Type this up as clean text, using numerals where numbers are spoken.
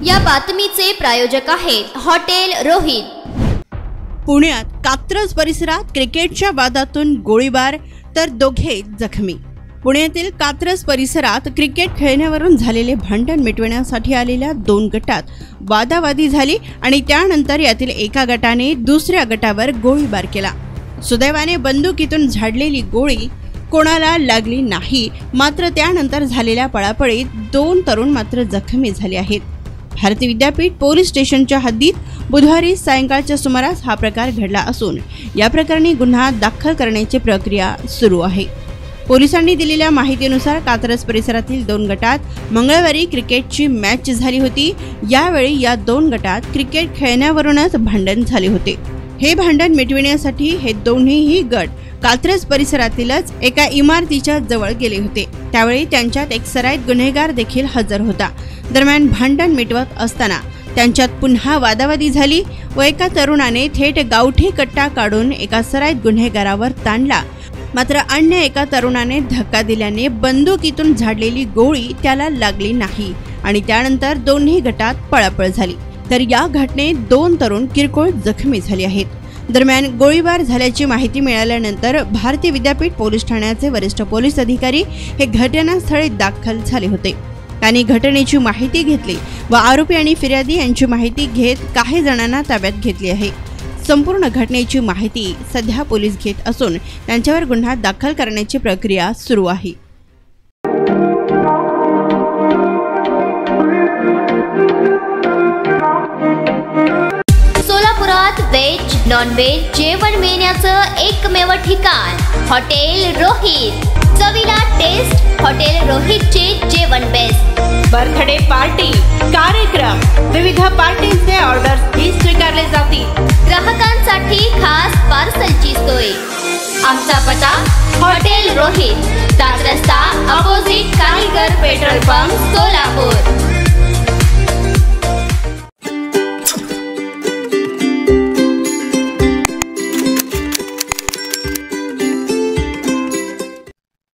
या बातमीचे प्रायोजक आहेत हॉटेल रोहित। पुण्यात कात्रज परिसरात क्रिकेटच्या वादातून गोळीबार तर दोघे जखमी। पुण्यातील कात्रज परिसरात क्रिकेट खेळण्यावरून झालेले भांडण मिटवण्यासाठी आलेल्या दोन गटात वादावादी झाली आणि त्यानंतर यातील एका गटाने दुसऱ्या गटावर गोळीबार केला। सुदैवाने बंदुकीतून झाडलेली गोळी कोणाला लागली नाही, मात्र त्यानंतर झालेल्या पळापळीत दोन तरुण मात्र जखमी झाले आहेत। भारती विद्यापीठ पोलीस स्टेशनच्या हद्दीत बुधवारी सायंकाळच्या सुमारास हा प्रकार घडला असून या प्रकरणी गुन्हा दाखल करण्याची प्रक्रिया सुरू आहे। पोलिसांनी दिलेल्या माहितीनुसार कात्रज परिसरातील दोन गटात मंगळवारी क्रिकेटची मॅच झाली होती। यावेळी या दोन गटात क्रिकेट खेळण्यावरूनच भांडण झाले होते। हे भांडण मिटविण्यासाठी हे दोन्हीही गट कात्रज परिसरातीलच एका इमारतीच्या जवळ गेले होते। त्यावेळी त्यांच्यात एक सराईत गुन्हेगार देखील हजर होता। दरम्यान भांडण मिटवत असताना त्यांच्यात पुन्हा वादावादी झाली व एका तरुणाने थेट गावठी कट्टा काढून एका सराईत गुन्हेगारावर ताणला, मात्र अन्य एका तरुणाने धक्का दिल्याने बंदुकीतून झाडलेली गोळी त्याला लागली नाही आणि त्यानंतर दोन्ही गटात पळापळ झाली, तर या घटनेत दोन तरुण किरकोळ जखमी झाले आहेत। दरम्यान गोळीबार झाल्याची माहिती मिळाल्यानंतर भारती विद्यापीठ पोलीस ठाण्याचे वरिष्ठ पोलीस अधिकारी हे घटनास्थळी दाखल झाले होते। त्यांनी घटनेची माहिती घेतली व आरोपी आणि फिर्यादी यांची माहिती घेत काही जणांना ताब्यात घेतली आहे। संपूर्ण घटनेची माहिती सध्या पोलीस घेत असून त्यांच्यावर गुन्हा दाखल करण्याची प्रक्रिया सुरू आहे। सोलापुरात व्हेज नॉन व्हेज जेवण मिळण्याचं एकमेव ठिकाण हॉटेल रोहित। चवीला टेस्ट हॉटेल रोहितचे जेवण बेस्ट। बर्थडे पार्टी, कार्यक्रम, विविध पार्टींचे ऑर्डर्स ही स्वीकारले जातील। ग्राहकांसाठी खास पार्सलची सोय। आमचा पत्ता हॉटेल रोहित, दादरस्ता अपोजिट कारीगर पेट्रोल पंप, सोलापूर।